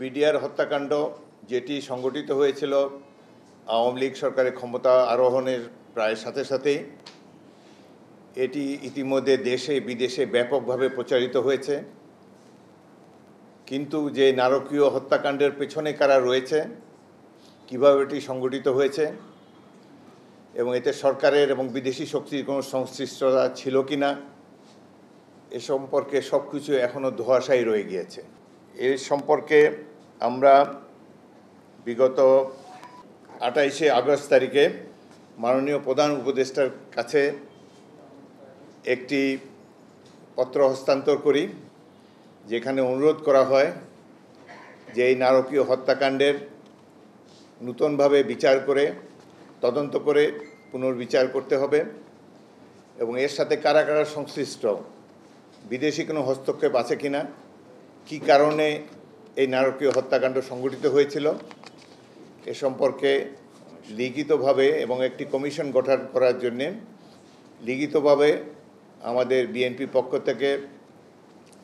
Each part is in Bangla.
বিডিআর হত্যাকাণ্ড যেটি সংগঠিত হয়েছিল আওয়ামী লীগ সরকারের ক্ষমতা আরোহণের প্রায় সাথে সাথেই এটি ইতিমধ্যে দেশে বিদেশে ব্যাপকভাবে প্রচারিত হয়েছে। কিন্তু যে নারকীয় হত্যাকাণ্ডের পেছনে কারা রয়েছে, কিভাবে এটি সংগঠিত হয়েছে এবং এতে সরকারের এবং বিদেশি শক্তির কোনো সংশ্লিষ্টতা ছিল কিনা এ সম্পর্কে সব কিছু এখনও ধোঁয়াশাই রয়ে গিয়েছে। এ সম্পর্কে আমরা বিগত 28শে আগস্ট তারিখে মাননীয় প্রধান উপদেষ্টার কাছে একটি পত্র হস্তান্তর করি, যেখানে অনুরোধ করা হয় যে এই নারকীয় হত্যাকাণ্ডের নূতনভাবে বিচার করে তদন্ত করে পুনর্বিচার করতে হবে এবং এর সাথে কারা কারা সংশ্লিষ্ট, বিদেশি কোনো হস্তক্ষেপ আছে কিনা, কী কারণে এই নারকীয় হত্যাকাণ্ড সংঘটিত হয়েছিল এ সম্পর্কে লিখিতভাবে এবং একটি কমিশন গঠন করার জন্যে লিখিতভাবে আমাদের বিএনপি পক্ষ থেকে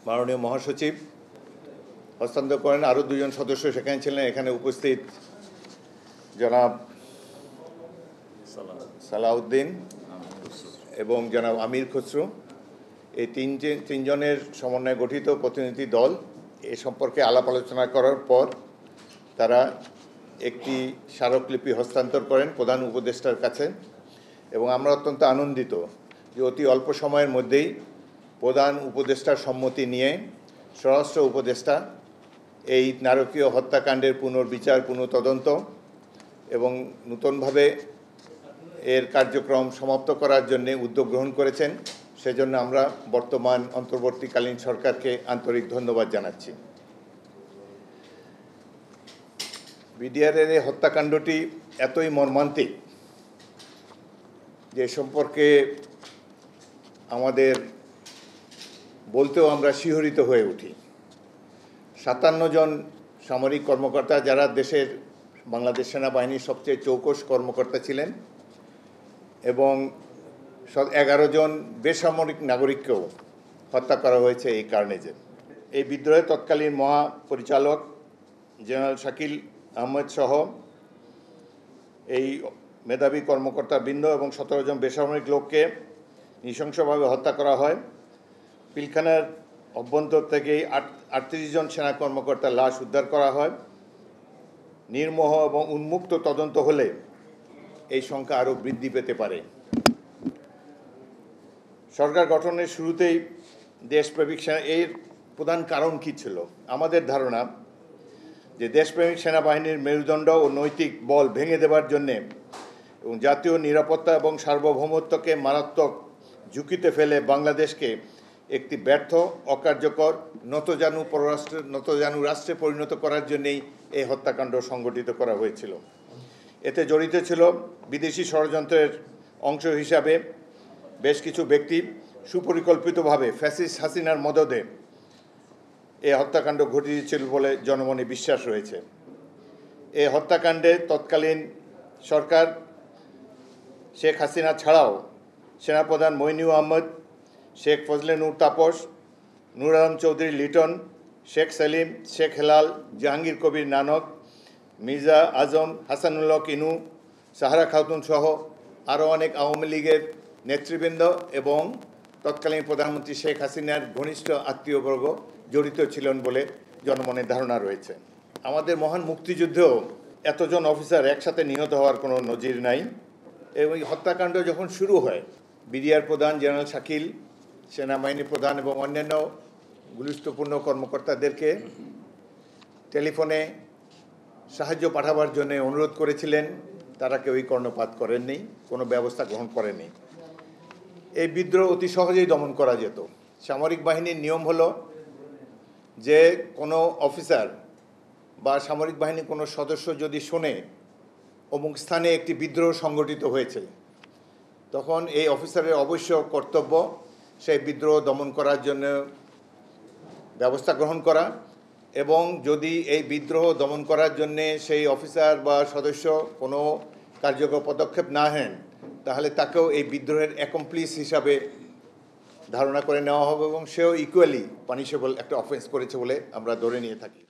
মাননীয় মহাসচিব হস্তান্তর করেন। আরও দুজন সদস্য সেখানে ছিলেন, এখানে উপস্থিত জনাব সালাউদ্দিন এবং জনাব আমির খসরু। এই তিনজনের সমন্বয়ে গঠিত প্রতিনিধি দল এ সম্পর্কে আলাপ আলোচনা করার পর তারা একটি স্মারকলিপি হস্তান্তর করেন প্রধান উপদেষ্টার কাছে এবং আমরা অত্যন্ত আনন্দিত যে অতি অল্প সময়ের মধ্যেই প্রধান উপদেষ্টার সম্মতি নিয়ে স্বরাষ্ট্র উপদেষ্টা এই নারকীয় হত্যাকাণ্ডের পুনর্বিচার, পুনঃতদন্ত এবং নূতনভাবে এর কার্যক্রম সমাপ্ত করার জন্য উদ্যোগ গ্রহণ করেছেন। সেজন্য আমরা বর্তমান অন্তর্বর্তীকালীন সরকারকে আন্তরিক ধন্যবাদ জানাচ্ছি। বিডিআরের এই হত্যাকাণ্ডটি এতই মর্মান্তিক যে সম্পর্কে আমাদের বলতেও আমরা শিহরিত হয়ে উঠি। 57 জন সামরিক কর্মকর্তা, যারা দেশের বাংলাদেশ সেনাবাহিনীর সবচেয়ে চৌকস কর্মকর্তা ছিলেন, এবং 11 জন বেসামরিক নাগরিককেও হত্যা করা হয়েছে এই কার্নেজে। এই বিদ্রোহের তৎকালীন মহাপরিচালক জেনারেল শাকিল আহমেদ সহ এই মেধাবী কর্মকর্তাবৃন্দ এবং 17 জন বেসামরিক লোককে নৃশংসভাবে হত্যা করা হয়। পিলখানার অভ্যন্তর থেকেই 38 জন সেনা কর্মকর্তার লাশ উদ্ধার করা হয়। নির্মোহ এবং উন্মুক্ত তদন্ত হলে এই সংখ্যা আরও বৃদ্ধি পেতে পারে। সরকার গঠনের শুরুতেই দেশপ্রেমিক সেনা এর প্রধান কারণ কী ছিল? আমাদের ধারণা যে দেশপ্রেমিক সেনাবাহিনীর মেরুদণ্ড ও নৈতিক বল ভেঙে দেওয়ার জন্যে এবং জাতীয় নিরাপত্তা এবং সার্বভৌমত্বকে মারাত্মক ঝুঁকিতে ফেলে বাংলাদেশকে একটি ব্যর্থ, অকার্যকর, নতজানু রাষ্ট্রে পরিণত করার জন্যেই এই হত্যাকাণ্ড সংগঠিত করা হয়েছিল। এতে জড়িত ছিল বিদেশি ষড়যন্ত্রের অংশ হিসাবে বেশ কিছু ব্যক্তি সুপরিকল্পিতভাবে ফ্যাসিস্ট হাসিনার মদদে এই হত্যাকাণ্ড ঘটিয়েছিল বলে জনমনে বিশ্বাস রয়েছে। এই হত্যাকাণ্ডে তৎকালীন সরকার শেখ হাসিনা ছাড়াও সেনাপ্রধান মইনুল আহমেদ, শেখ ফজলে নূর তাপস, নূর আলম চৌধুরী লিটন, শেখ সেলিম, শেখ হেলাল, জাহাঙ্গীর কবির নানক, মির্জা আজম, হাসানুল্লাহ কিনু, সাহারা খাতুন সহ আরও অনেক আওয়ামী লীগের নেতৃবৃন্দ এবং তৎকালীন প্রধানমন্ত্রী শেখ হাসিনার ঘনিষ্ঠ আত্মীয়বর্গ জড়িত ছিলেন বলে জনমনের ধারণা রয়েছে। আমাদের মহান মুক্তিযুদ্ধেও এতজন অফিসার একসাথে নিহত হওয়ার কোনো নজির নাই। এবং এই হত্যাকাণ্ড যখন শুরু হয়, বিডিআর প্রধান জেনারেল শাকিল সেনাবাহিনী প্রধান এবং অন্যান্য গুরুত্বপূর্ণ কর্মকর্তাদেরকে টেলিফোনে সাহায্য পাঠাবার জন্য অনুরোধ করেছিলেন। তারা কেউই কর্ণপাত করেননি, কোনো ব্যবস্থা গ্রহণ করেনি। এই বিদ্রোহ অতি সহজেই দমন করা যেত। সামরিক বাহিনীর নিয়ম হলো যে কোনো অফিসার বা সামরিক বাহিনীর কোনো সদস্য যদি শোনে অমুক স্থানে একটি বিদ্রোহ সংগঠিত হয়েছে, তখন এই অফিসারের অবশ্য কর্তব্য সেই বিদ্রোহ দমন করার জন্য ব্যবস্থা গ্রহণ করা, এবং যদি এই বিদ্রোহ দমন করার জন্যে সেই অফিসার বা সদস্য কোনো কার্যকর পদক্ষেপ না নেন, তাহলে তাকেও এই বিদ্রোহের অ্যাকমপ্লিস হিসাবে ধারণা করে নেওয়া হবে এবং সেও ইকুয়ালি পানিশেবল একটা অফেন্স করেছে বলে আমরা ধরে নিয়ে থাকি।